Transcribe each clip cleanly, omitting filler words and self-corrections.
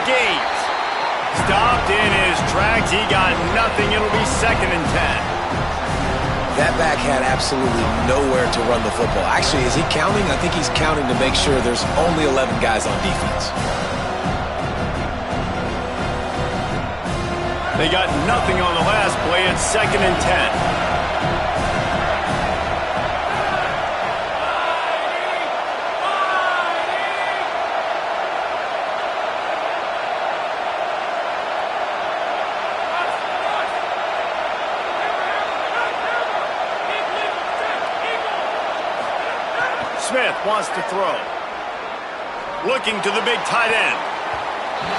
gains. Stopped in his tracks. He got nothing. It'll be 2nd and 10. That back had absolutely nowhere to run the football. Actually, is he counting? I think he's counting to make sure there's only 11 guys on defense. They got nothing on the last play. It's 2nd and 10. Smith wants to throw. Looking to the big tight end.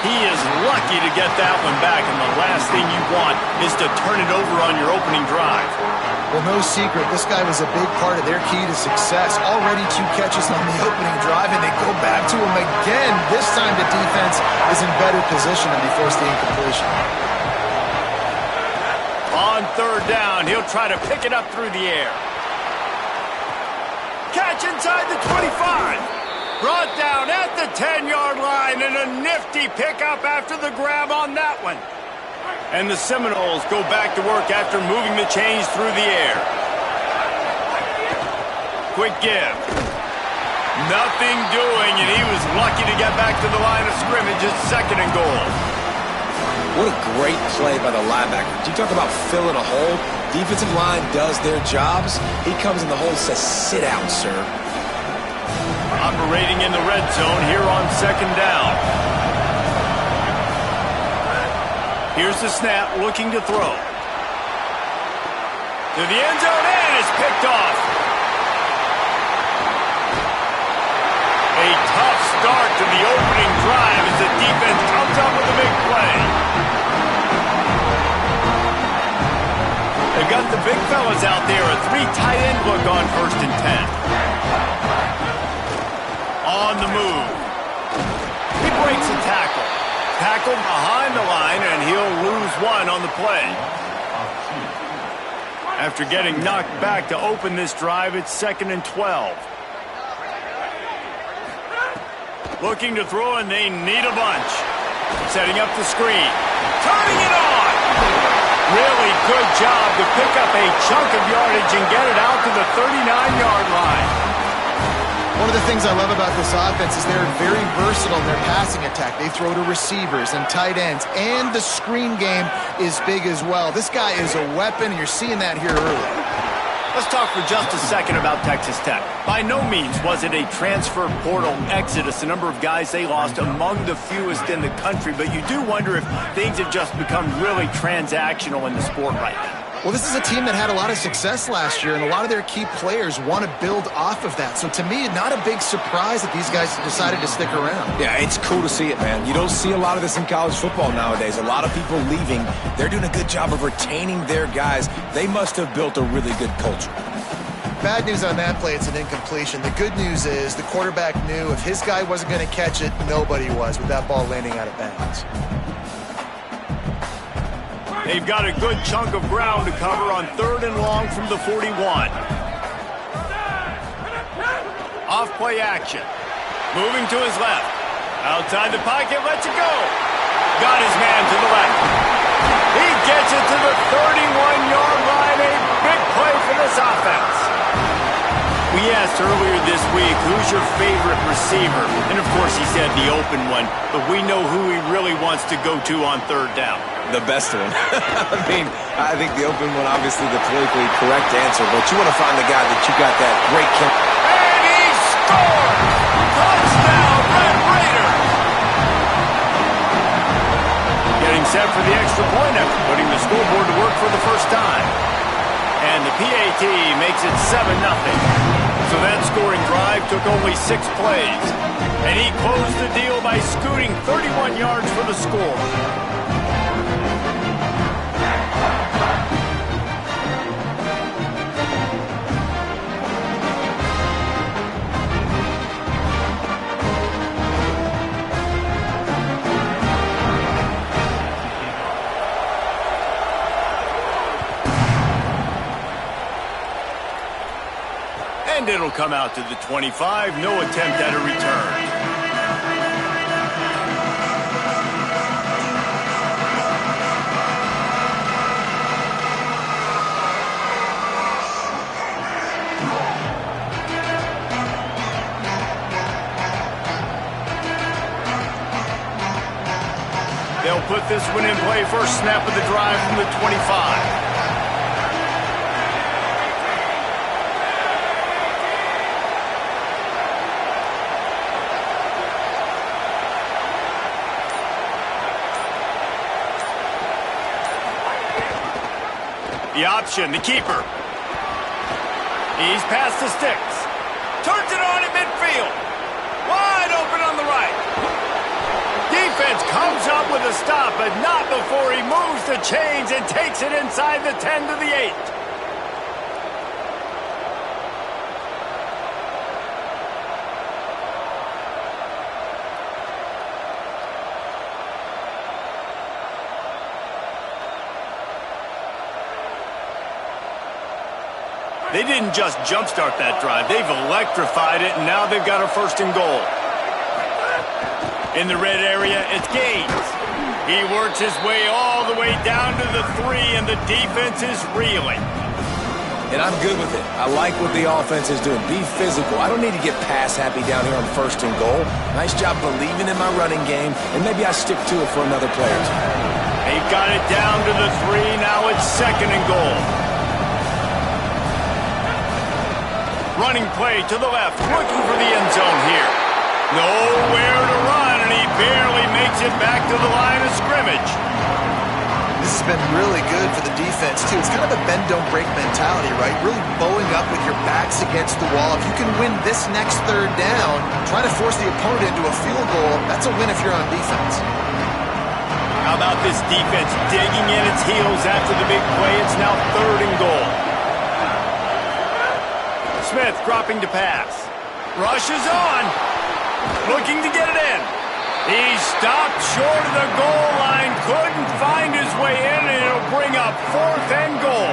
He is lucky to get that one back, and the last thing you want is to turn it over on your opening drive. Well, no secret, this guy was a big part of their key to success. Already 2 catches on the opening drive, and they go back to him again. This time the defense is in better position, and they force the incompletion. On 3rd down, he'll try to pick it up through the air. Catch inside the 25. Brought down at the 10-yard line, and a nifty pickup after the grab on that one. And the Seminoles go back to work after moving the chains through the air. Quick give. Nothing doing, and he was lucky to get back to the line of scrimmage. It's 2nd and goal. What a great play by the linebacker. Do you talk about filling a hole? Defensive line does their jobs. He comes in the hole and says, sit out, sir. Operating in the red zone here on 2nd down. Here's the snap, looking to throw. To the end zone, and it's picked off. A tough start to the opening drive as the defense comes up with a big play. They've got the big fellas out there, a 3 tight end look on 1st and 10. On the move. He breaks a tackle. Tackled behind the line, and he'll lose 1 on the play. After getting knocked back to open this drive, it's 2nd and 12. Looking to throw, and they need a bunch. Setting up the screen. Turning it on! Really good job to pick up a chunk of yardage and get it out to the 39-yard line. One of the things I love about this offense is they're very versatile in their passing attack. They throw to receivers and tight ends, and the screen game is big as well. This guy is a weapon, and you're seeing that here early. Let's talk for just a second about Texas Tech. By no means was it a transfer portal exodus, the number of guys they lost among the fewest in the country, but you do wonder if things have just become really transactional in the sport right now. Well, this is a team that had a lot of success last year, and a lot of their key players want to build off of that. So to me, not a big surprise that these guys decided to stick around. Yeah, it's cool to see it, man. You don't see a lot of this in college football nowadays. A lot of people leaving. They're doing a good job of retaining their guys. They must have built a really good culture. Bad news on that play, it's an incompletion. The good news is the quarterback knew if his guy wasn't going to catch it, nobody was with that ball landing out of bounds. They've got a good chunk of ground to cover on 3rd and long from the 41. Off play action. Moving to his left. Outside the pocket, lets it go. Got his man to the left. He gets it to the 31-yard line. A big play for this offense. We asked earlier this week, who's your favorite receiver? And of course he said the open one, but we know who he really wants to go to on 3rd down. The best one. I think the open one, obviously the politically correct answer, but you want to find the guy that you got that great kick. And he scored! Touchdown, Red Raiders! Getting set for the extra point after putting the scoreboard to work for the first time. And the PAT makes it 7-0. So that scoring drive took only 6 plays. And he closed the deal by scooting 31 yards for the score. And it'll come out to the 25. No attempt at a return. They'll put this one in play first snap of the drive from the 25. The option, the keeper. He's past the sticks. Turns it on in midfield. Wide open on the right. Defense comes up with a stop, but not before he moves the chains and takes it inside the 10 to the 8. They didn't just jumpstart that drive. They've electrified it, and now they've got a 1st and goal. In the red area, it's Gaines. He works his way all the way down to the 3, and the defense is reeling. And I'm good with it. I like what the offense is doing. Be physical. I don't need to get pass happy down here on 1st and goal. Nice job believing in my running game, and maybe I stick to it for another player. They've got it down to the 3. Now it's 2nd and goal. Running play to the left, looking for the end zone here. Nowhere to run, and he barely makes it back to the line of scrimmage. This has been really good for the defense, too. It's kind of a bend-don't-break mentality, right? Really bowing up with your backs against the wall. If you can win this next 3rd down, try to force the opponent into a field goal, that's a win if you're on defense. How about this defense digging in its heels after the big play? It's now 3rd and goal. Smith dropping to pass. Rushes on. Looking to get it in. He stopped short of the goal line. Couldn't find his way in, and it'll bring up 4th and goal.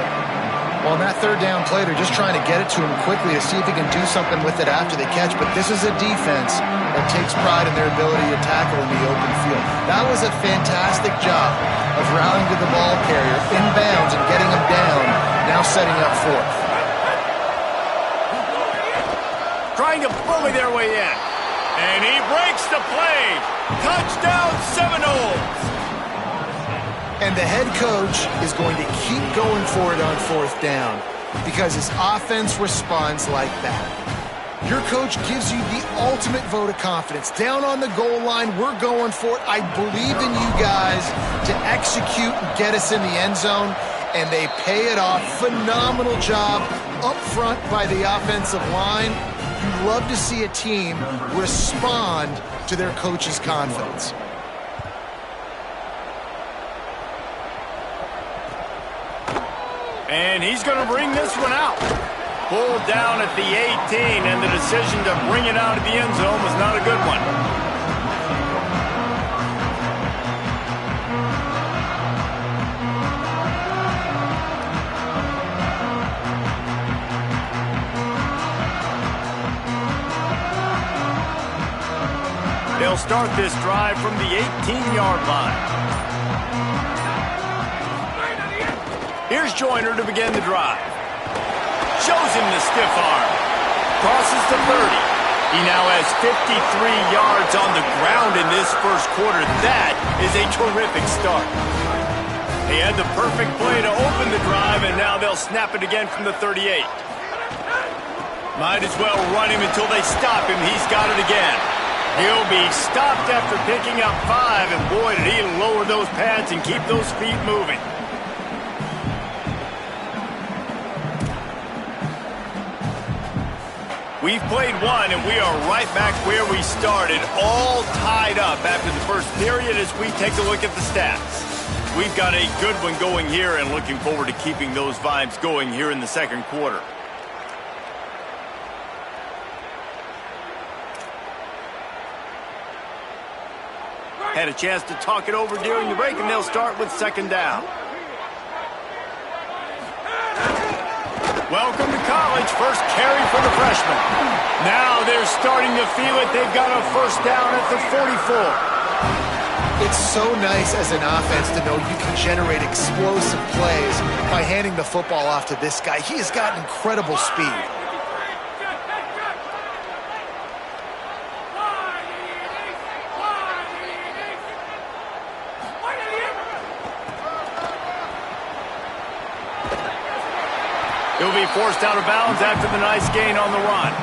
Well, in that 3rd down play, they're just trying to get it to him quickly to see if he can do something with it after the catch. But this is a defense that takes pride in their ability to tackle in the open field. That was a fantastic job of rallying to the ball carrier, inbounds, and getting him down, now setting up 4th. Trying to bully their way in. And he breaks the play. Touchdown, Seminoles. And the head coach is going to keep going for it on 4th down because his offense responds like that. Your coach gives you the ultimate vote of confidence. Down on the goal line, we're going for it. I believe in you guys to execute and get us in the end zone, and they pay it off. Phenomenal job up front by the offensive line. You love to see a team respond to their coach's confidence. And he's going to bring this one out. Pulled down at the 18, and the decision to bring it out of the end zone was not a good one. They'll start this drive from the 18-yard line. Here's Joyner to begin the drive. Shows him the stiff arm. Crosses the 30. He now has 53 yards on the ground in this 1st quarter. That is a terrific start. He had the perfect play to open the drive, and now they'll snap it again from the 38. Might as well run him until they stop him. He's got it again. He'll be stopped after picking up 5, and boy, did he lower those pads and keep those feet moving. We've played one, and we are right back where we started, all tied up after the 1st period as we take a look at the stats. We've got a good one going here and looking forward to keeping those vibes going here in the 2nd quarter. Had a chance to talk it over during the break, and they'll start with 2nd down. Welcome to college. First carry for the freshman. Now they're starting to feel it. They've got a 1st down at the 44. It's so nice as an offense to know you can generate explosive plays by handing the football off to this guy. He has got incredible speed. He'll be forced out of bounds after the nice gain on the run.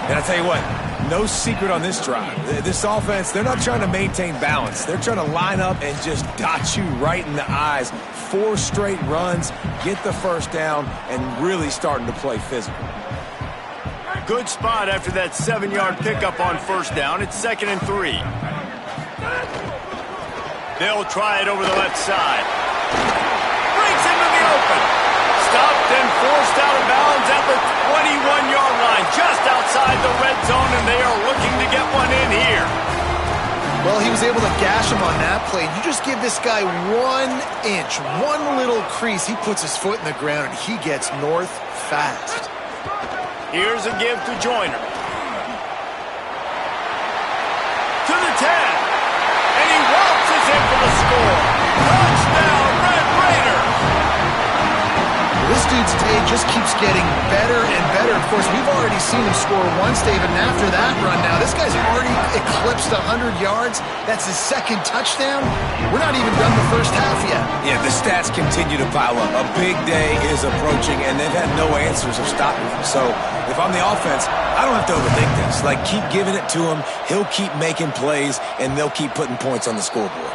And I tell you what, no secret on this drive. This offense, they're not trying to maintain balance. They're trying to line up and just dot you right in the eyes. 4 straight runs, get the first down, and really starting to play physical. Good spot after that 7-yard pickup on first down. It's 2nd and 3. They'll try it over the left side. Breaks into the open. Stopped and forced out of bounds at the 21-yard line, just outside the red zone, and they are looking to get one in here. Well, he was able to gash him on that play. You just give this guy 1 inch, one little crease. He puts his foot in the ground, and he gets north fast. Here's a give to Joyner. To the 10. And he waltzes in for the score. Touchdown, Red Raiders! This dude's day just keeps getting better and better. Of course, we've already seen him score once, David, and after that run now, this guy's already eclipsed 100 yards. That's his 2nd touchdown. We're not even done the first half yet. Yeah, the stats continue to pile up. A big day is approaching, and they've had no answers of stopping him. So if I'm the offense, I don't have to overthink this. Like, keep giving it to him. He'll keep making plays, and they'll keep putting points on the scoreboard.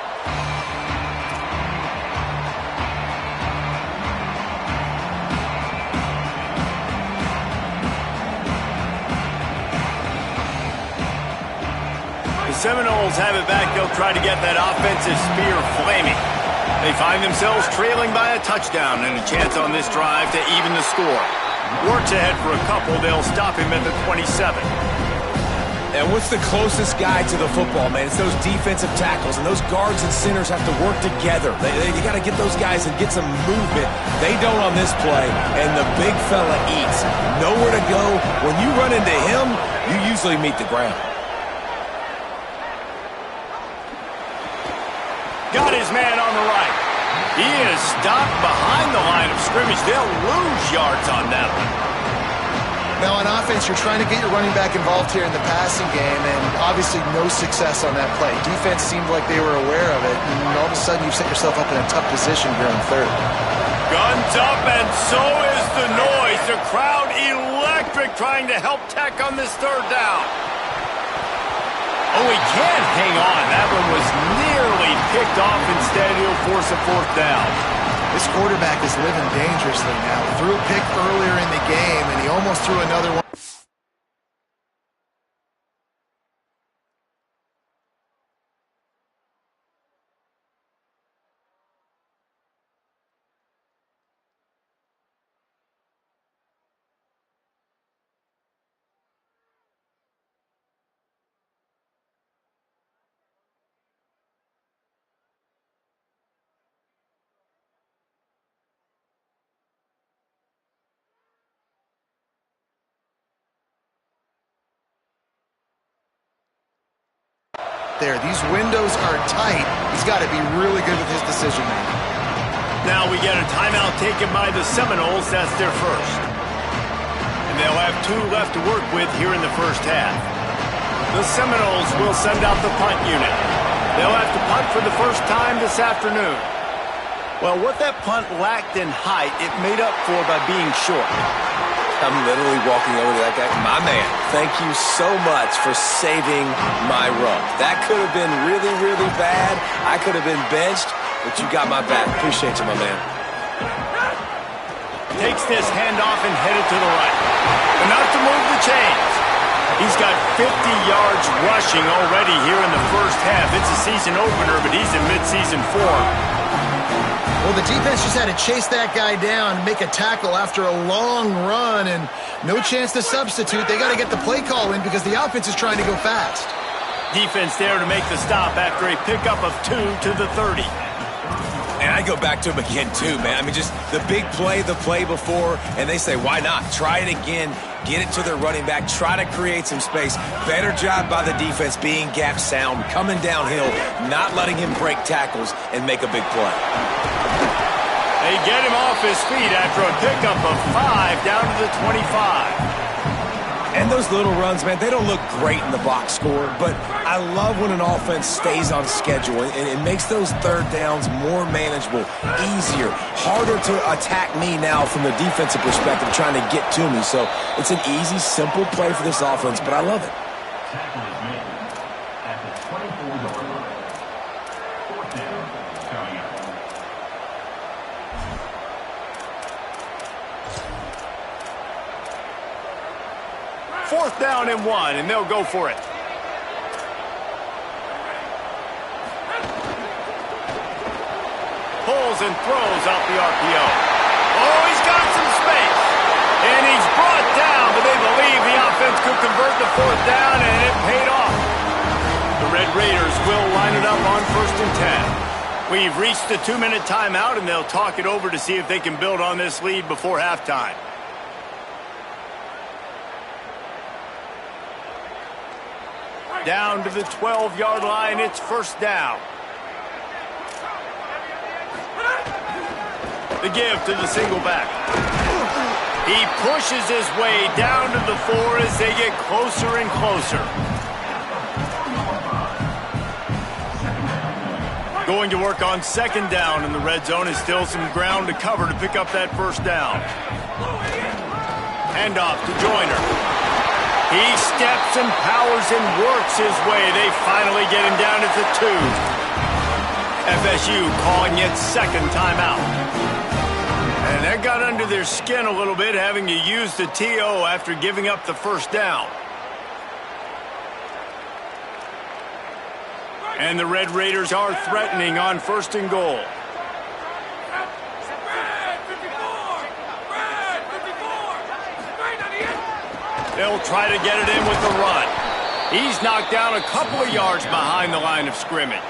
Seminoles have it back. They'll try to get that offensive spear flaming. They find themselves trailing by a touchdown and a chance on this drive to even the score. Works ahead for a couple. They'll stop him at the 27. And what's the closest guy to the football, man? It's those defensive tackles, and those guards and centers have to work together. You got to get those guys and get some movement. They don't on this play, and the big fella eats. Nowhere to go. When you run into him, you usually meet the ground. Got his man on the right. He is stopped behind the line of scrimmage. They'll lose yards on that one. Now, on offense, you're trying to get your running back involved here in the passing game, and obviously no success on that play. Defense seemed like they were aware of it, and all of a sudden you've set yourself up in a tough position here on 3rd. Guns up, and so is the noise. The crowd electric, trying to help Tech on this 3rd down. Oh, he can't hang on. That one was nearly picked off. Instead, he'll force a 4th down. This quarterback is living dangerously now. Threw a pick earlier in the game, and he almost threw another one. There, these windows are tight. He's got to be really good with his decision making. Now we get a timeout taken by the Seminoles. That's their first. And they'll have 2 left to work with here in the first half. The Seminoles will send out the punt unit. They'll have to punt for the first time this afternoon. Well, what that punt lacked in height, it made up for by being short. I'm literally walking over to that guy. My man, thank you so much for saving my run. That could have been really, really bad. I could have been benched, but you got my back. Appreciate you, my man. Takes this handoff and headed to the right. Enough to move the chains. He's got 50 yards rushing already here in the first half. It's a season opener, but he's in midseason form. Well, the defense just had to chase that guy down, make a tackle after a long run, and no chance to substitute. They got to get the play call in because the offense is trying to go fast. Defense there to make the stop after a pickup of 2 to the 30. And I go back to him again, too, man. I mean, just the big play, the play before, and they say, why not? Try it again, get it to their running back, try to create some space. Better job by the defense being gap sound, coming downhill, not letting him break tackles and make a big play. They get him off his feet after a pickup of 5 down to the 25. And those little runs, man, they don't look great in the box score, but I love when an offense stays on schedule and it makes those third downs more manageable, easier, harder to attack me now from the defensive perspective trying to get to me. So it's an easy, simple play for this offense, but I love it. Tackle is made at the 24-yard line. Fourth down, coming up. Fourth down and 1, and they'll go for it. Pulls and throws out the RPO. Oh, he's got some space. And he's brought down, but they believe the offense could convert the fourth down, and it paid off. The Red Raiders will line it up on 1st and 10. We've reached the 2-minute timeout, and they'll talk it over to see if they can build on this lead before halftime. Down to the 12-yard line, it's 1st down. The give to the single back. He pushes his way down to the 4 as they get closer and closer. Going to work on 2nd down in the red zone. Is still some ground to cover to pick up that 1st down. Handoff to Joyner. He steps and powers and works his way. They finally get him down at the 2. FSU calling its 2nd timeout. And that got under their skin a little bit, having to use the TO after giving up the 1st down. And the Red Raiders are threatening on 1st and goal. They'll try to get it in with the run. He's knocked down a couple of yards behind the line of scrimmage.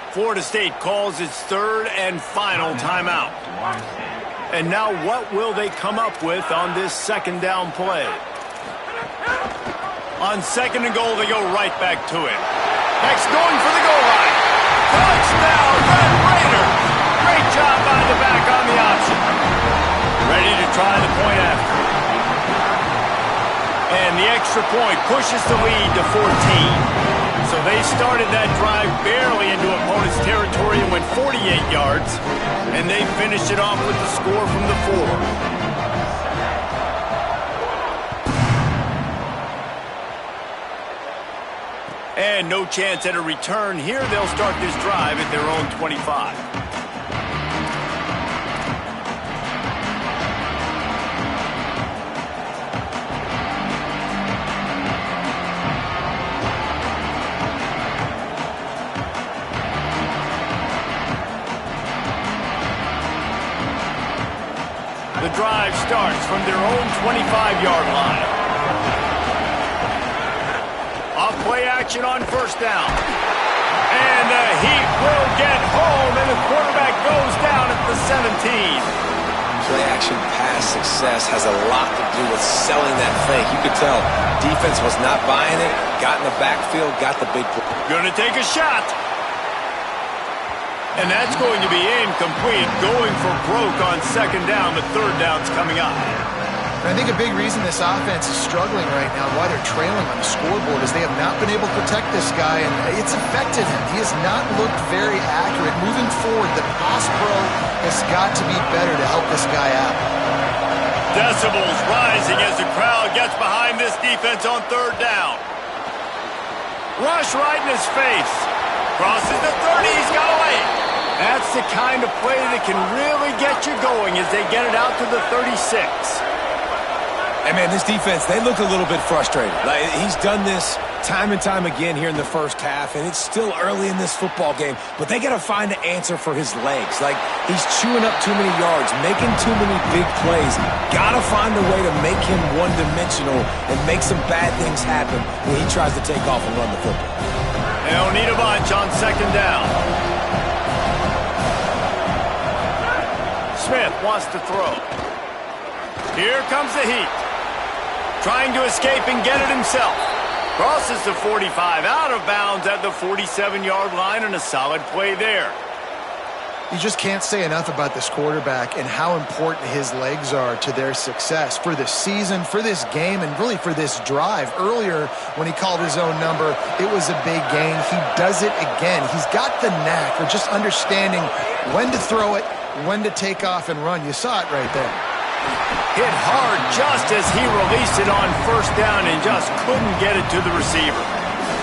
Florida State calls its 3rd and final timeout. And now what will they come up with on this 2nd down play? On 2nd and goal, they go right back to it. Next, going for the goal line. Touchdown, Red Raiders! Great job by the back on the option. Ready to try the point after. And the extra point pushes the lead to 14. So they started that drive barely into opponent's territory and went 48 yards. And they finished it off with the score from the 4. And no chance at a return here. They'll start this drive at their own 25. The drive starts from their own 25-yard line. Off play action on 1st down. And the Heat will get home, and the quarterback goes down at the 17. Play action pass success has a lot to do with selling that fake. You could tell defense was not buying it, got in the backfield, got the big play. Gonna take a shot. And that's going to be incomplete, going for broke on 2nd down, but 3rd down's coming up. And I think a big reason this offense is struggling right now, why they're trailing on the scoreboard, is they have not been able to protect this guy, and it's affected him. He has not looked very accurate. Moving forward, the pass pro has got to be better to help this guy out. Decibels rising as the crowd gets behind this defense on 3rd down. Rush right in his face. Crosses the 30, he's got away. That's the kind of play that can really get you going as they get it out to the 36. And, man, this defense, they look a little bit frustrated. Like, he's done this time and time again here in the 1st half, and it's still early in this football game, but they got to find an answer for his legs. Like, he's chewing up too many yards, making too many big plays. Got to find a way to make him one-dimensional and make some bad things happen when he tries to take off and run the football. They'll need a bunch on 2nd down. Smith wants to throw. Here comes the Heat. Trying to escape and get it himself. Crosses the 45, out of bounds at the 47-yard line, and a solid play there. You just can't say enough about this quarterback and how important his legs are to their success for the season, for this game, and really for this drive. Earlier, when he called his own number, it was a big gain. He does it again. He's got the knack for just understanding when to throw it, when to take off and run. You saw it right there. Hit hard just as he released it on first down and just couldn't get it to the receiver.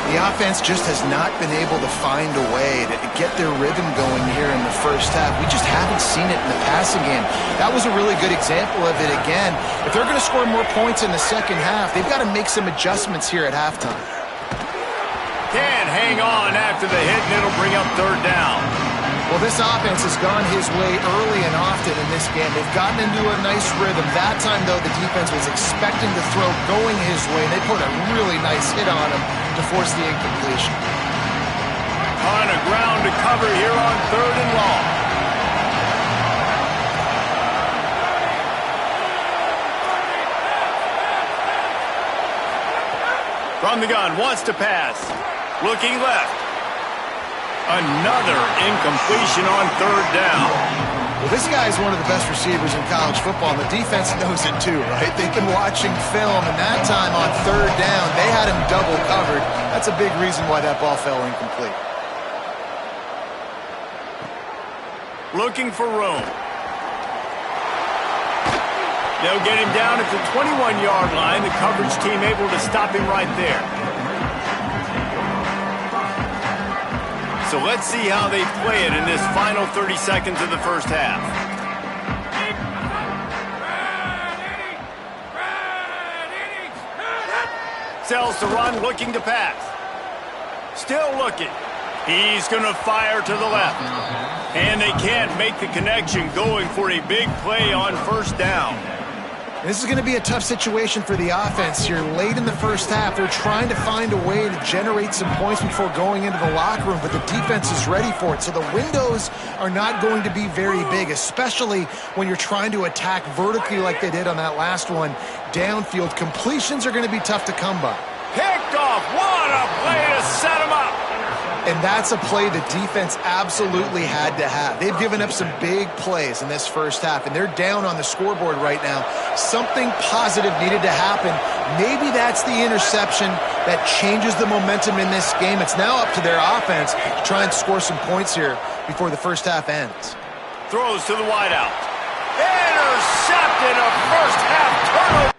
The offense just has not been able to find a way to get their rhythm going here in the first half. We just haven't seen it in the passing game. That was a really good example of it again. If they're going to score more points in the second half, they've got to make some adjustments here at halftime. Can't hang on after the hit, and it'll bring up third down. Well, this offense has gone his way early and often in this game. They've gotten into a nice rhythm. That time, though, the defense was expecting to throw going his way, and they put a really nice hit on him to force the incompletion. On a ground to cover here on third and long. From the gun, wants to pass. Looking left. Another incompletion on third down. Well, this guy is one of the best receivers in college football, and the defense knows it too, right? They've been watching film, and that time on third down, they had him double covered. That's a big reason why that ball fell incomplete. Looking for room. They'll get him down at the 21-yard line. The coverage team able to stop him right there. So let's see how they play it in this final 30 seconds of the first half. Sells to run, looking to pass. Still looking. He's going to fire to the left. And they can't make the connection, going for a big play on first down. This is going to be a tough situation for the offense here. Late in the first half, they're trying to find a way to generate some points before going into the locker room, but the defense is ready for it. So the windows are not going to be very big, especially when you're trying to attack vertically like they did on that last one. Downfield completions are going to be tough to come by. Picked off. What a play to set him up. And that's a play the defense absolutely had to have. They've given up some big plays in this first half, and they're down on the scoreboard right now. Something positive needed to happen. Maybe that's the interception that changes the momentum in this game. It's now up to their offense to try and score some points here before the first half ends. Throws to the wideout. Intercepted, a first half turnover.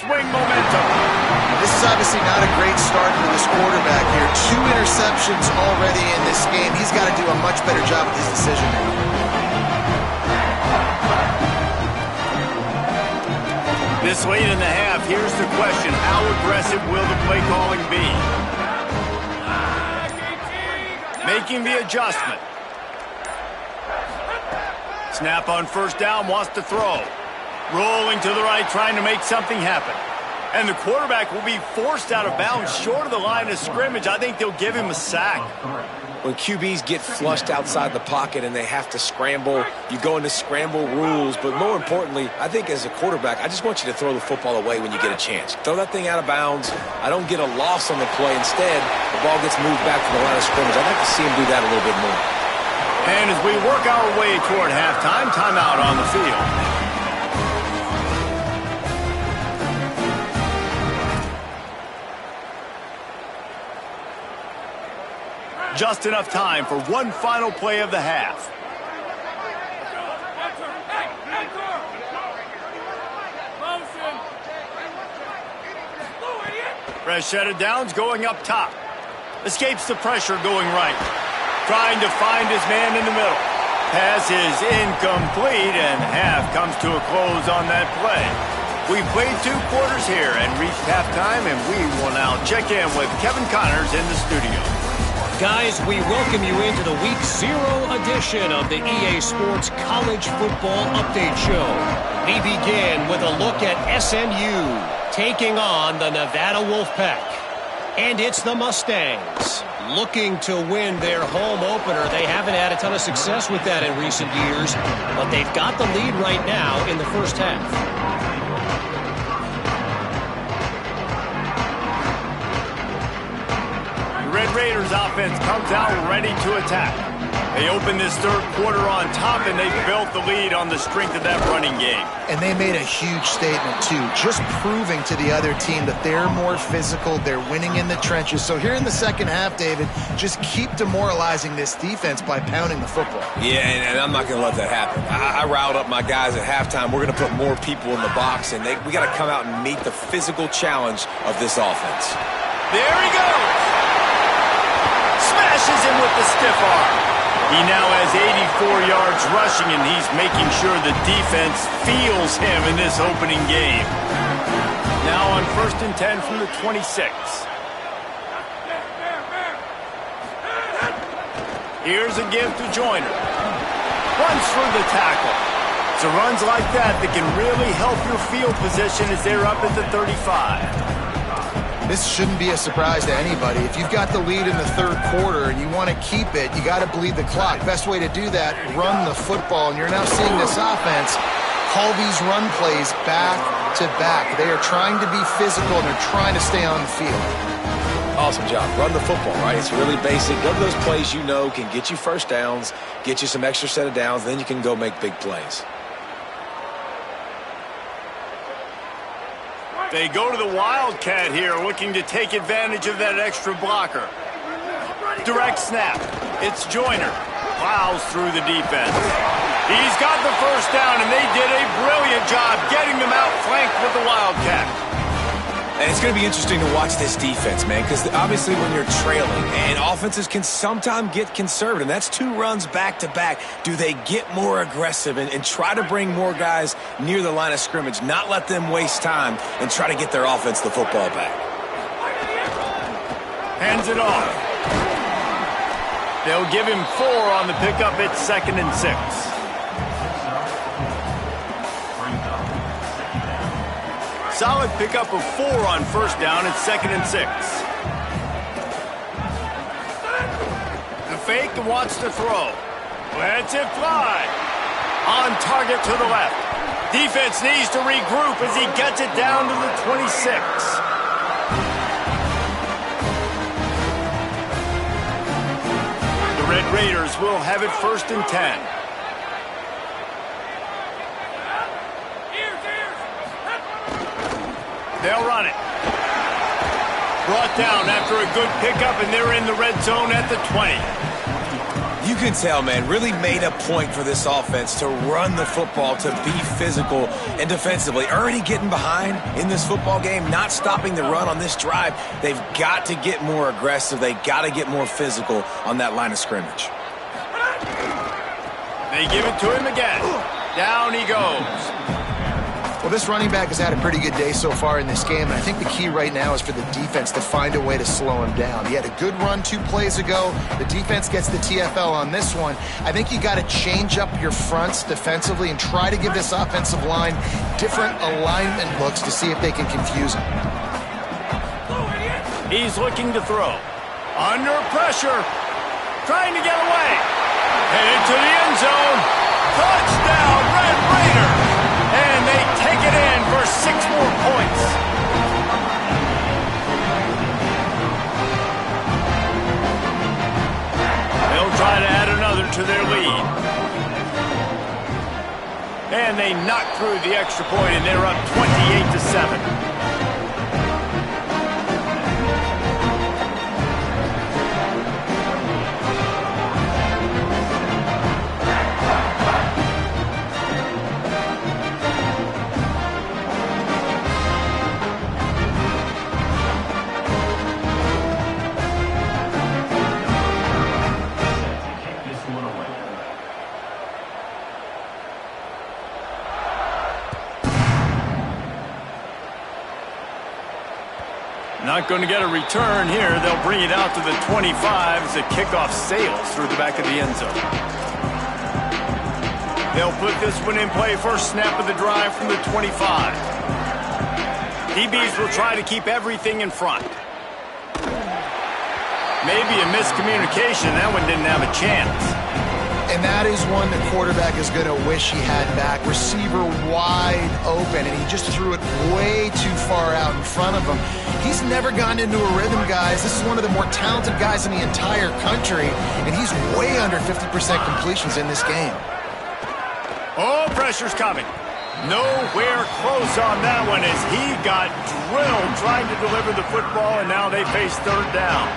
Swing momentum. This is obviously not a great start for this quarterback here. 2 interceptions already in this game. He's got to do a much better job with his decision-making. This late in the half, here's the question. How aggressive will the play calling be? Making the adjustment. Snap on first down, wants to throw. Rolling to the right, trying to make something happen. And the quarterback will be forced out of bounds short of the line of scrimmage. I think they'll give him a sack. When QBs get flushed outside the pocket and they have to scramble, you go into scramble rules. But more importantly, I think as a quarterback, I just want you to throw the football away when you get a chance. Throw that thing out of bounds. I don't get a loss on the play. Instead, the ball gets moved back to the line of scrimmage. I'd like to see him do that a little bit more. And as we work our way toward halftime, timeout on the field. Just enough time for one final play of the half. Fresh set of downs going up top. Escapes the pressure going right. Trying to find his man in the middle. Pass is incomplete, and half comes to a close on that play. We played 2 quarters here and reached halftime, and we will now check in with Kevin Connors in the studio. Guys, we welcome you into the Week 0 edition of the EA Sports College Football Update Show. We begin with a look at SMU taking on the Nevada Wolfpack. And it's the Mustangs looking to win their home opener. They haven't had a ton of success with that in recent years, but they've got the lead right now in the first half. Red Raiders offense comes out ready to attack. They opened this third quarter on top, and they built the lead on the strength of that running game. And they made a huge statement, too, just proving to the other team that they're more physical, they're winning in the trenches. So here in the second half, David, just keep demoralizing this defense by pounding the football. Yeah, and I'm not going to let that happen. I riled up my guys at halftime. We're going to put more people in the box, and we got to come out and meet the physical challenge of this offense. There he goes! Smashes him with the stiff arm. He now has 84 yards rushing, and he's making sure the defense feels him in this opening game. Now on 1st and 10 from the 26. Here's a give to Joyner. Runs through the tackle. It's runs like that can really help your field position as they're up at the 35. This shouldn't be a surprise to anybody. If you've got the lead in the third quarter and you want to keep it, you got to bleed the clock. Best way to do that, run the football. And you're now seeing this offense call these run plays back to back. They are trying to be physical, and they're trying to stay on the field. Awesome job. Run the football, right? It's really basic. Go to those plays you know can get you first downs, get you some extra set of downs, then you can go make big plays. They go to the Wildcat here, looking to take advantage of that extra blocker. Direct snap. It's Joyner. Plows through the defense. He's got the first down, and they did a brilliant job getting them outflanked with the Wildcat. And it's going to be interesting to watch this defense, man, because obviously when you're trailing, and offenses can sometimes get conservative. That's 2 runs back-to-back. Do they get more aggressive and try to bring more guys near the line of scrimmage, not let them waste time, and try to get their offense the football back? Hands it off. They'll give him 4 on the pickup. It's 2nd and 6. Solid pickup of 4 on first down. It's 2nd and 6. The fake wants to throw. Lets it fly. On target to the left. Defense needs to regroup as he gets it down to the 26. The Red Raiders will have it 1st and 10. They'll run it. Brought down after a good pickup, and they're in the red zone at the 20. You can tell, man, really made a point for this offense to run the football, to be physical and defensively. Already getting behind in this football game, not stopping the run on this drive. They've got to get more aggressive. They got to get more physical on that line of scrimmage. They give it to him again. Down he goes. Well, this running back has had a pretty good day so far in this game, and I think the key right now is for the defense to find a way to slow him down. He had a good run 2 plays ago. The defense gets the TFL on this one. I think you got to change up your fronts defensively and try to give this offensive line different alignment looks to see if they can confuse him. He's looking to throw. Under pressure. Trying to get away. Headed to the end zone. Touchdown, Red Raiders! And they take it in for 6 more points. They'll try to add another to their lead. And they knock through the extra point, and they're up 28-7. Not going to get a return here. They'll bring it out to the 25 as the kickoff sails through the back of the end zone. They'll put this one in play. First snap of the drive from the 25. DBs will try to keep everything in front. Maybe a miscommunication. That one didn't have a chance. And that is one the quarterback is going to wish he had back. Receiver wide open, and he just threw it way too far out in front of him. He's never gotten into a rhythm, guys. This is one of the more talented guys in the entire country, and he's way under 50% completions in this game. Oh, pressure's coming. Nowhere close on that one as he got drilled trying to deliver the football, and now they face third down.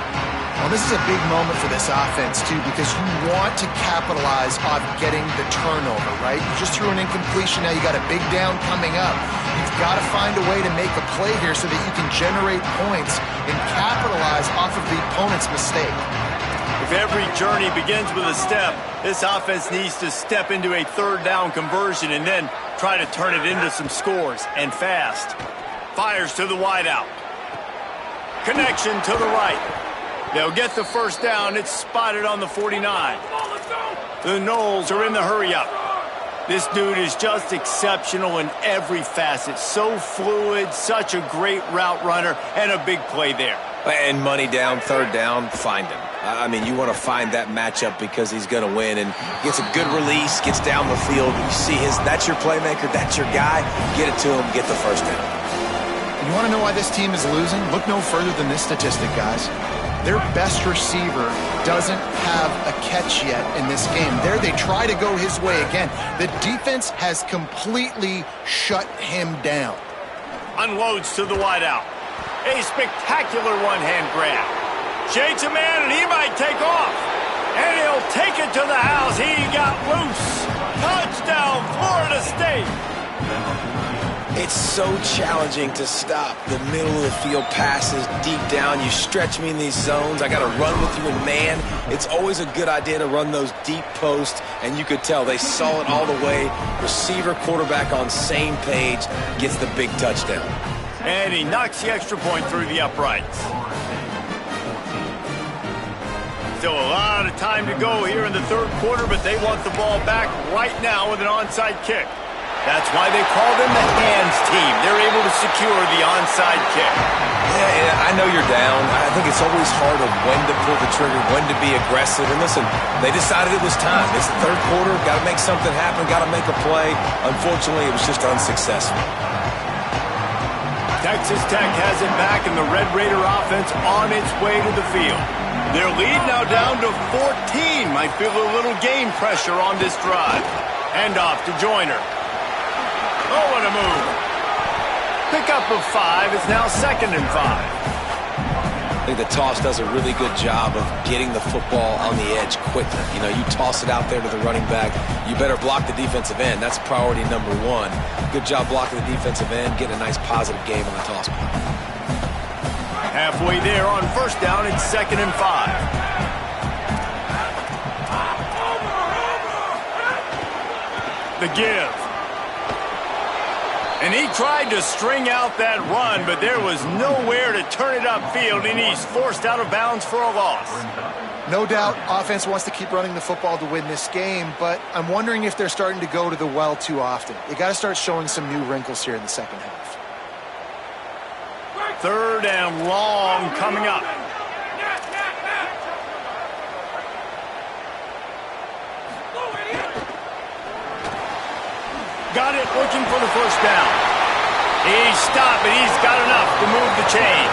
Well, this is a big moment for this offense, too, because you want to capitalize on getting the turnover, right? You just threw an incompletion. Now you got a big down coming up. You've got to find a way to make a play here so that you can generate points and capitalize off of the opponent's mistake. If every journey begins with a step, this offense needs to step into a third down conversion and then try to turn it into some scores, and fast. Fires to the wideout. Connection to the right. They'll get the first down. It's spotted on the 49. The Knowles are in the hurry-up. This dude is just exceptional in every facet. So fluid, such a great route runner, and a big play there. And money down, third down, find him. I mean, you want to find that matchup because he's going to win, and gets a good release, gets down the field. You see that's your playmaker, that's your guy. Get it to him, get the first down. You want to know why this team is losing? Look no further than this statistic, guys. Their best receiver doesn't have a catch yet in this game. There they try to go his way again. The defense has completely shut him down. Unloads to the wideout. A spectacular one-hand grab. Shakes a man, and he might take off. And he'll take it to the house. He got loose. Touchdown, Florida State. It's so challenging to stop the middle of the field passes deep down. You stretch me in these zones. I got to run with you in man. It's always a good idea to run those deep posts, and you could tell they saw it all the way. Receiver, quarterback on same page, gets the big touchdown. And he knocks the extra point through the uprights. Still a lot of time to go here in the third quarter, but they want the ball back right now with an onside kick. That's why they call them the hands team. They're able to secure the onside kick. Yeah, I know you're down. I think it's always hard of when to pull the trigger, when to be aggressive. And listen, they decided it was time. It's the third quarter. Got to make something happen. Got to make a play. Unfortunately, it was just unsuccessful. Texas Tech has it back, and the Red Raider offense on its way to the field. Their lead now down to 14. Might feel a little game pressure on this drive. Handoff to Joyner. Oh, what a move. Pickup of 5 is now 2nd and 5. I think the toss does a really good job of getting the football on the edge quickly. You know, you toss it out there to the running back. You better block the defensive end. That's priority number 1. Good job blocking the defensive end, getting a nice positive game on the toss ball. Halfway there on first down, it's 2nd and 5. The give. And he tried to string out that run, but there was nowhere to turn it upfield, and he's forced out of bounds for a loss. No doubt, offense wants to keep running the football to win this game, but I'm wondering if they're starting to go to the well too often. You got to start showing some new wrinkles here in the second half. 3rd and long coming up. Got it, looking for the first down. He's stopped, but he's got enough to move the chain.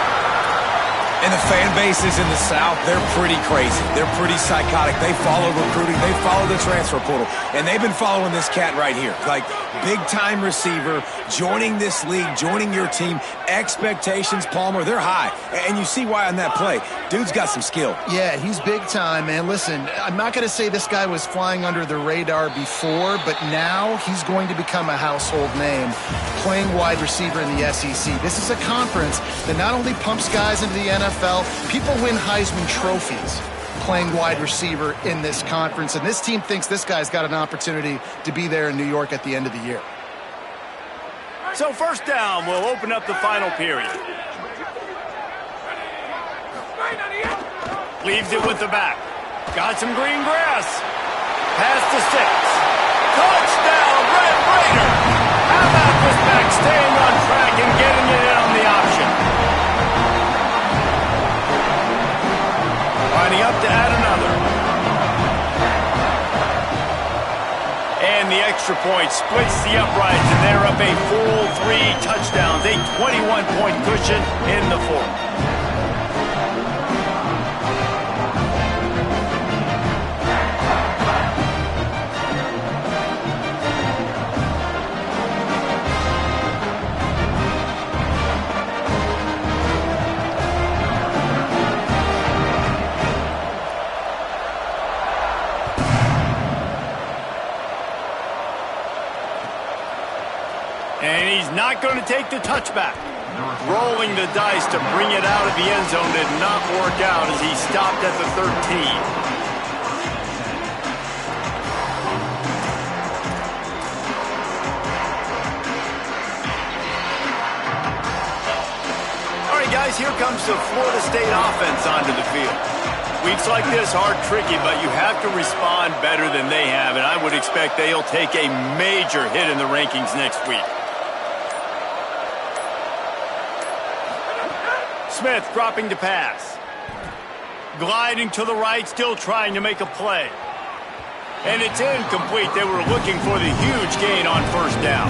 And the fan bases in the South, they're pretty crazy. They're pretty psychotic. They follow recruiting. They follow the transfer portal. And they've been following this cat right here. Like, big-time receiver, joining this league, joining your team. Expectations, Palmer, they're high. And you see why on that play. Dude's got some skill. Yeah, he's big time, man. Listen, I'm not going to say this guy was flying under the radar before, but now he's going to become a household name playing wide receiver in the SEC. This is a conference that not only pumps guys into the NFL, people win Heisman trophies playing wide receiver in this conference, and this team thinks this guy's got an opportunity to be there in New York at the end of the year. So first down will open up the final period. Leaves it with the back. Got some green grass. Pass to 6. Touchdown, Red Raider! How about this back staying on track and getting it in on the option? Lining up to add another. the extra point, splits the uprights, and they're up a full 3 touchdowns, a 21-point cushion in the fourth. And he's not going to take the touchback. Rolling the dice to bring it out of the end zone did not work out as he stopped at the 13. All right, guys, here comes the Florida State offense onto the field. Weeks like this are tricky, but you have to respond better than they have, and I would expect they'll take a major hit in the rankings next week. Smith dropping to pass. Gliding to the right, still trying to make a play. And it's incomplete. They were looking for the huge gain on first down.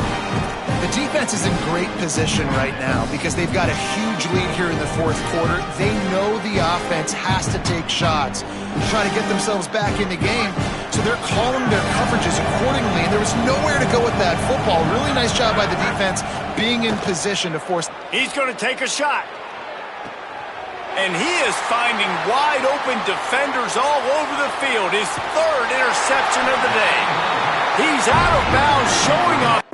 The defense is in great position right now because they've got a huge lead here in the fourth quarter. They know the offense has to take shots, try to get themselves back in the game. So they're calling their coverages accordingly, and there was nowhere to go with that football. Really nice job by the defense being in position to force. He's going to take a shot. And he is finding wide-open defenders all over the field. His third interception of the day. He's out of bounds, showing up.